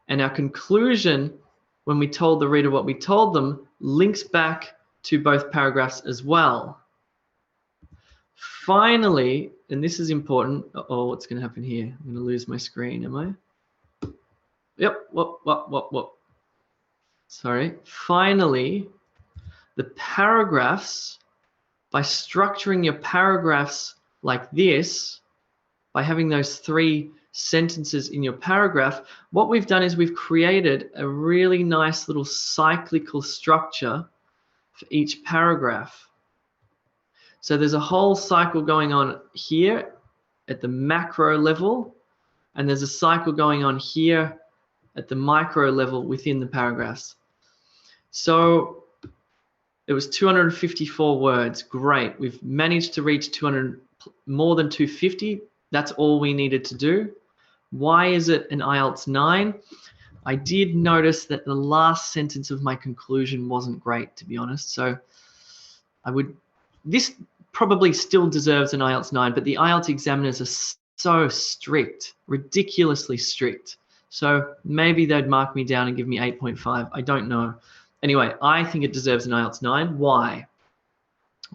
And our conclusion, when we told the reader what we told them, links back to both paragraphs as well. Finally, and this is important. Uh-oh, what's going to happen here? I'm going to lose my screen, am I? Yep, whoop. Sorry. Finally, the paragraphs, by structuring your paragraphs like this, by having those 3 sentences in your paragraph, what we've done is we've created a really nice little cyclical structure for each paragraph. So there's a whole cycle going on here at the macro level, and there's a cycle going on here at the micro level within the paragraphs. So it was 254 words. Great. We've managed to reach more than 250. That's all we needed to do. Why is it an IELTS 9? I did notice that the last sentence of my conclusion wasn't great, to be honest. So this probably still deserves an IELTS 9, but the IELTS examiners are so strict, ridiculously strict. So maybe they'd mark me down and give me 8.5. I don't know. Anyway, I think it deserves an IELTS 9. Why?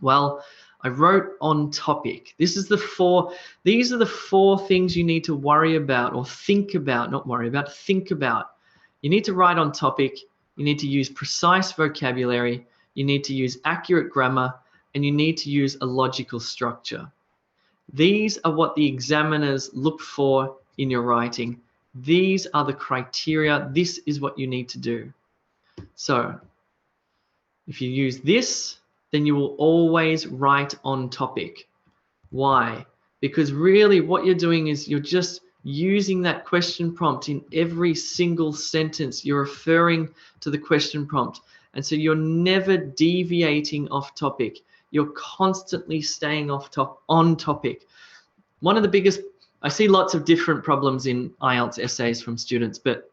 Well, I wrote on topic. These are the 4 things you need to worry about or think about, not worry about, think about. You need to write on topic. You need to use precise vocabulary. You need to use accurate grammar, and you need to use a logical structure. These are what the examiners look for in your writing. These are the criteria. This is what you need to do. So if you use this, then you will always write on topic. Why? Because really what you're doing is you're just using that question prompt in every single sentence. You're referring to the question prompt. And so you're never deviating off topic. You're constantly staying on topic. One of the biggest, I see lots of different problems in IELTS essays from students, but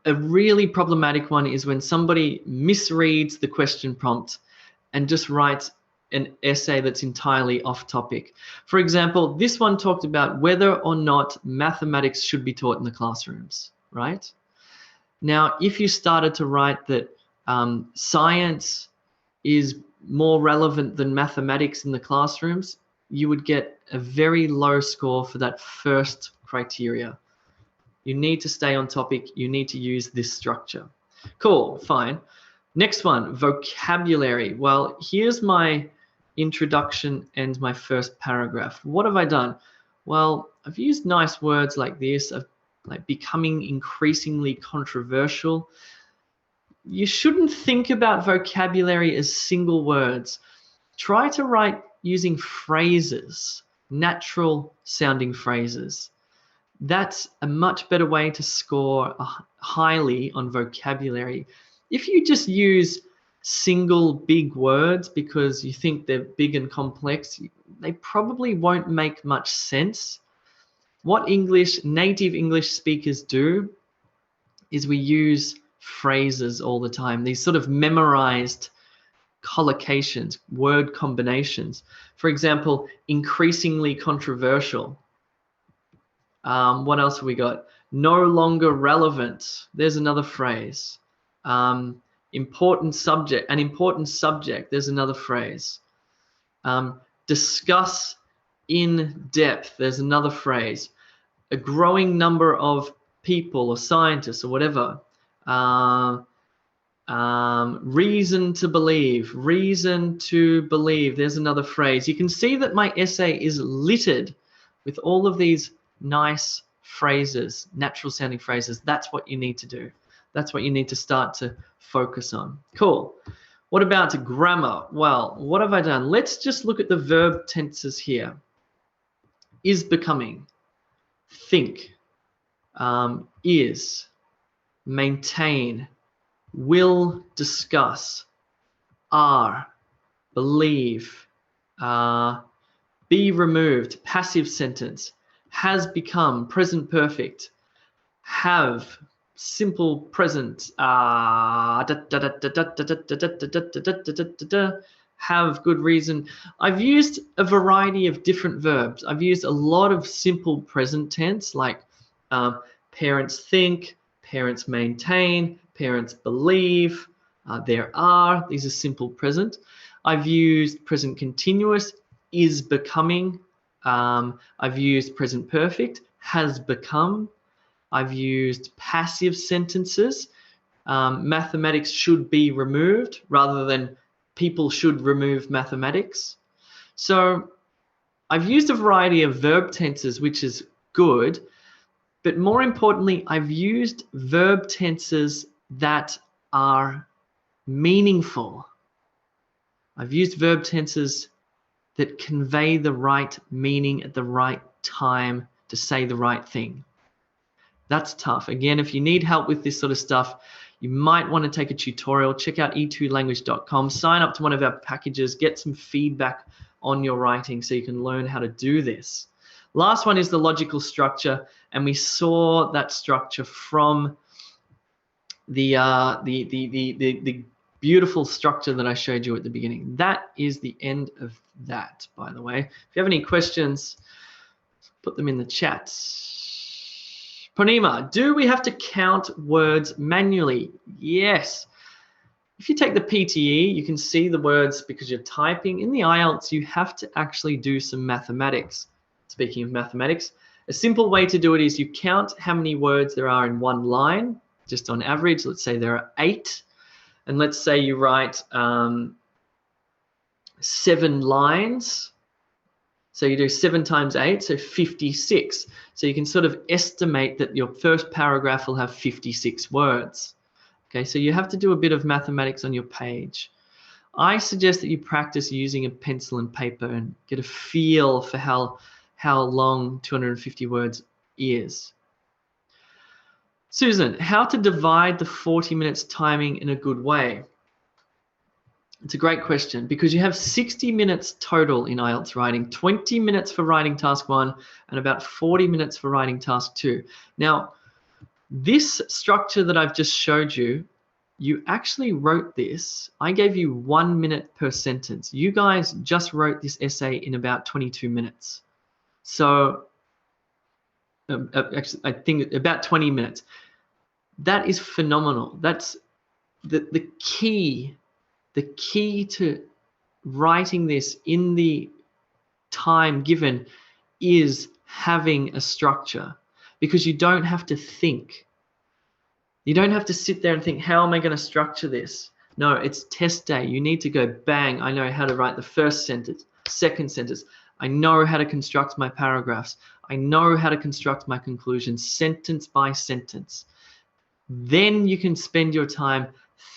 a really problematic one is when somebody misreads the question prompt and just writes an essay that's entirely off topic. For example, this one talked about whether or not mathematics should be taught in the classrooms, right? Now, if you started to write that science is more relevant than mathematics in the classrooms, you would get a very low score for that first criteria. You need to stay on topic. You need to use this structure. Cool, fine. Next one, vocabulary. Well, here's my introduction and my first paragraph. What have I done? Well, I've used nice words like this, like becoming increasingly controversial. You shouldn't think about vocabulary as single words. Try to write using phrases, natural sounding phrases. That's a much better way to score highly on vocabulary. If you just use single big words because you think they're big and complex, they probably won't make much sense. What native English speakers do is we use phrases all the time, these sort of memorized collocations, word combinations. For example, increasingly controversial. What else have we got? No longer relevant. There's another phrase. Important subject. An important subject. There's another phrase. Discuss in depth. There's another phrase. A growing number of people or scientists or whatever. Reason to believe. Reason to believe. There's another phrase. You can see that my essay is littered with all of these nice phrases, natural sounding phrases. That's what you need to do. That's what you need to start to focus on. Cool. What about grammar? Well, what have I done? Let's just look at the verb tenses here. Is becoming, think, is, maintain, will discuss, are, believe, be removed, passive sentence, has become, present perfect, have, simple present, have good reason. I've used a variety of different verbs. I've used a lot of simple present tense like parents think, parents maintain, parents believe, there are. These are simple present. I've used present continuous, is becoming. I've used present perfect, has become. I've used passive sentences. Mathematics should be removed rather than people should remove mathematics. So I've used a variety of verb tenses, which is good. But more importantly, I've used verb tenses that are meaningful. I've used verb tenses that convey the right meaning at the right time to say the right thing. That's tough. Again, if you need help with this sort of stuff, you might want to take a tutorial. Check out e2language.com, sign up to one of our packages, get some feedback on your writing so you can learn how to do this. Last one is the logical structure, and we saw that structure from the beautiful structure that I showed you at the beginning. That is the end of that, by the way. If you have any questions, put them in the chat. Ponima, do we have to count words manually? Yes. If you take the PTE, you can see the words because you're typing. In the IELTS, you have to actually do some mathematics. Speaking of mathematics, a simple way to do it is you count how many words there are in one line, just on average. Let's say there are 8. And let's say you write 7 lines. So you do 7 times 8, so 56. So you can sort of estimate that your first paragraph will have 56 words. Okay, so you have to do a bit of mathematics on your page. I suggest that you practice using a pencil and paper and get a feel for how long 250 words is. Susan, how to divide the 40 minutes timing in a good way? It's a great question because you have 60 minutes total in IELTS writing, 20 minutes for writing task 1 and about 40 minutes for writing task 2. Now, this structure that I've just showed you you actually wrote this. I gave you 1 minute per sentence. You guys just wrote this essay in about 22 minutes. So actually, I think about 20 minutes. That is phenomenal. That's the key to writing this in the time given is having a structure, because you don't have to think. You don't have to sit there and think, how am I going to structure this? No, it's test day. You need to go bang. I know how to write the first sentence, second sentence. I know how to construct my paragraphs. I know how to construct my conclusions, sentence by sentence. Then you can spend your time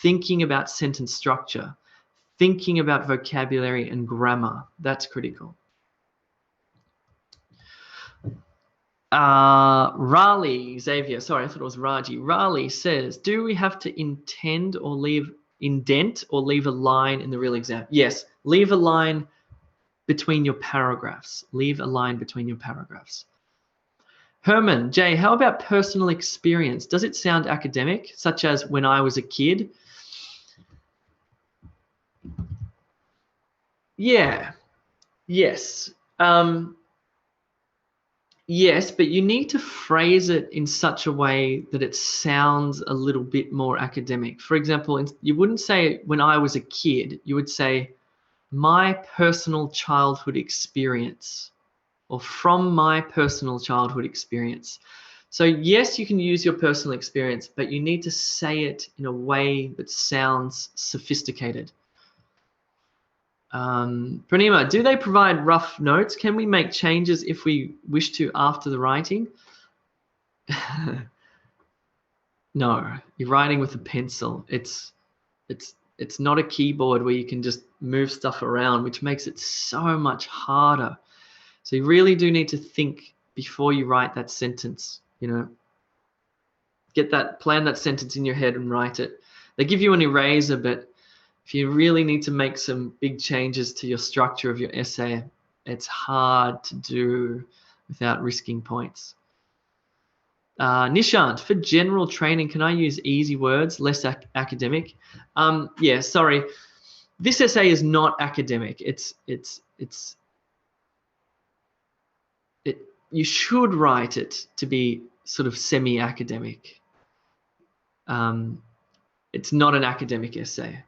thinking about sentence structure, thinking about vocabulary and grammar. That's critical. Raleigh, Xavier, sorry, I thought it was Raji. Raleigh says, do we have to indent or leave a line in the real exam? Yes, leave a line between your paragraphs. Leave a line between your paragraphs. Herman, Jay, how about personal experience? Does it sound academic, such as when I was a kid? Yeah, yes. Yes, but you need to phrase it in such a way that it sounds a little bit more academic. For example, you wouldn't say when I was a kid, you would say my personal childhood experience, or from my personal childhood experience. So yes, you can use your personal experience, but you need to say it in a way that sounds sophisticated. Pranima, do they provide rough notes? Can we make changes if we wish to after the writing? No, you're writing with a pencil. It's not a keyboard where you can just move stuff around, which makes it so much harder. So you really do need to think before you write that sentence, you know. Plan that sentence in your head and write it. They give you an eraser, but if you really need to make some big changes to your structure of your essay, it's hard to do without risking points. Nishant, for general training, can I use easy words, less academic? Yeah, sorry. This essay is not academic. You should write it to be sort of semi-academic. It's not an academic essay.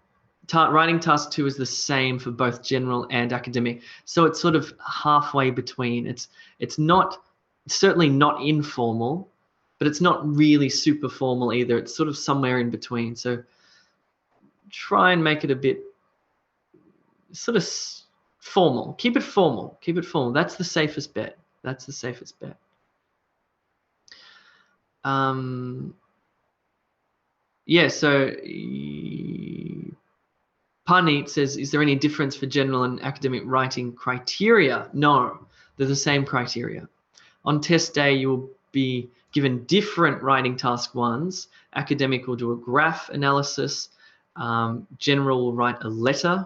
Writing task 2 is the same for both general and academic, so it's sort of halfway between. It's certainly not informal, but it's not really super formal either. It's sort of somewhere in between. So try and make it a bit sort of formal. Keep it formal. Keep it formal. That's the safest bet. That's the safest bet. Yeah, so Parneet says, is there any difference for general and academic writing criteria? No, they're the same criteria. On test day, you will be given different writing task 1s. Academic will do a graph analysis. General will write a letter,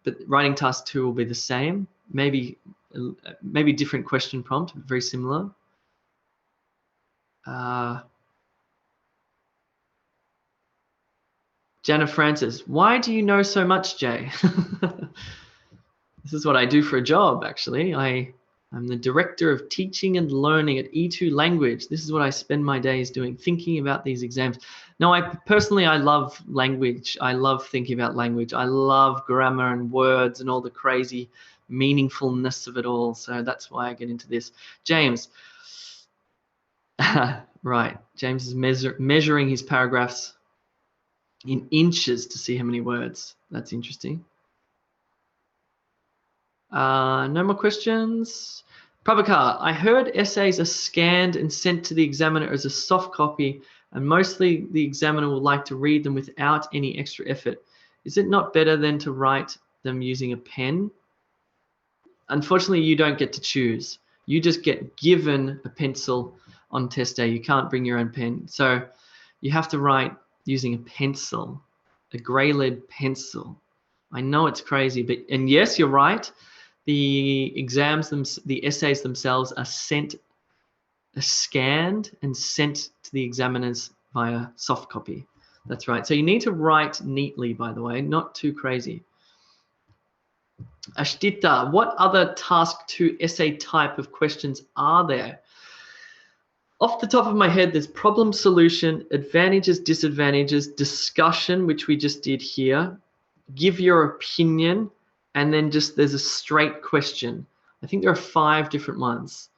but writing task 2 will be the same. Maybe different question prompt, but very similar. Jana Francis, why do you know so much, Jay? This is what I do for a job, actually. I'm the director of teaching and learning at E2 Language. This is what I spend my days doing, thinking about these exams. No, I love language. I love thinking about language. I love grammar and words and all the crazy meaningfulness of it all. So that's why I get into this. James. Right. James is measuring his paragraphs in inches to see how many words. That's interesting. No more questions. Prabhakar, I heard essays are scanned and sent to the examiner as a soft copy, and mostly the examiner will like to read them without any extra effort. Is it not better than to write them using a pen? Unfortunately, you don't get to choose. You just get given a pencil on test day. You can't bring your own pen. So you have to write using a pencil, a grey lead pencil. I know it's crazy, and yes, you're right. The essays themselves are scanned and sent to the examiners via soft copy. That's right. So you need to write neatly, by the way, not too crazy. Ashtita, what other task 2 essay type of questions are there? Off the top of my head, there's problem solution, advantages, disadvantages, discussion, which we just did here, give your opinion, and then just there's a straight question. I think there are 5 different ones.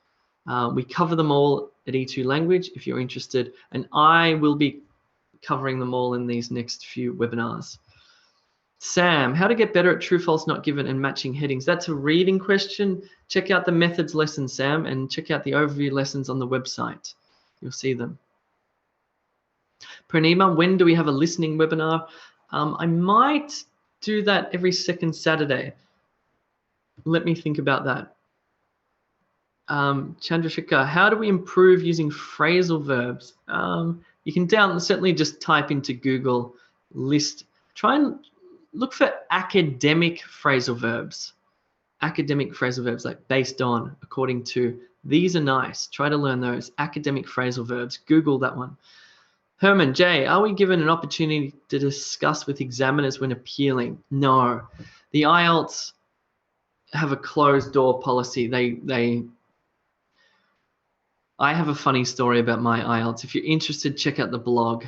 We cover them all at E2 Language if you're interested, and I will be covering them all in these next few webinars. Sam, how to get better at true, false, not given, and matching headings. That's a reading question. Check out the methods lesson, Sam, and check out the overview lessons on the website. You'll see them. Pranima, when do we have a listening webinar? I might do that every second Saturday. Let me think about that. Chandrasekhar, how do we improve using phrasal verbs? You can certainly just type into Google list. Try and look for academic phrasal verbs. Academic phrasal verbs, like based on, according to. These are nice. Try to learn those. Academic phrasal verbs. Google that one. Herman, Jay, are we given an opportunity to discuss with examiners when appealing? No. The IELTS have a closed door policy. I have a funny story about my IELTS. If you're interested, check out the blog.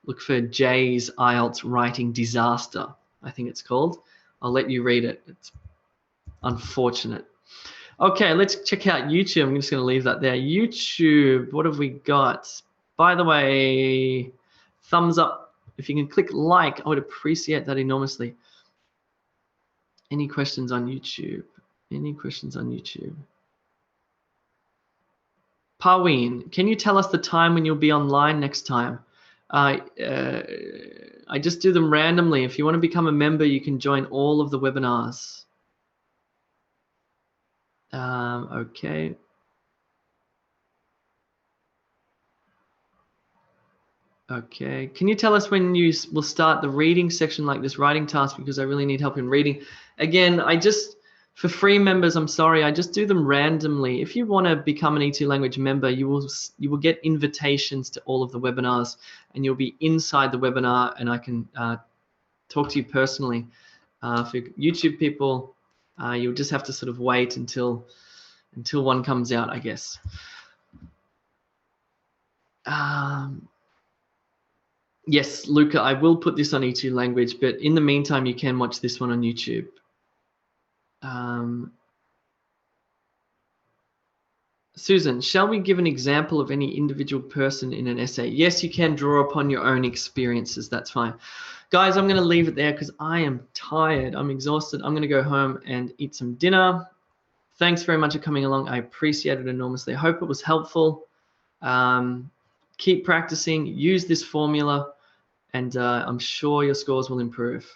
Look for Jay's IELTS Writing Disaster, I think it's called. I'll let you read it. It's unfortunate. Okay, let's check out YouTube. I'm just going to leave that there. YouTube, what have we got? By the way, thumbs up. If you can click like, I would appreciate that enormously. Any questions on YouTube? Any questions on YouTube? Parween, can you tell us the time when you'll be online next time? I just do them randomly. If you want to become a member, you can join all of the webinars. Okay. Okay. Can you tell us when you will start the reading section like this writing task, because I really need help in reading? Again, for free members, I'm sorry, I just do them randomly. If you want to become an E2 Language member, you will get invitations to all of the webinars, and you'll be inside the webinar, and I can talk to you personally. For YouTube people, you'll just have to sort of wait until one comes out, I guess. Yes, Luca, I will put this on E2 Language, but in the meantime, you can watch this one on YouTube. Susan, shall we give an example of any individual person in an essay? Yes, you can draw upon your own experiences. That's fine. Guys, I'm going to leave it there because I am tired. I'm exhausted. I'm going to go home and eat some dinner. Thanks very much for coming along. I appreciate it enormously. I hope it was helpful. Keep practicing. Use this formula, and I'm sure your scores will improve.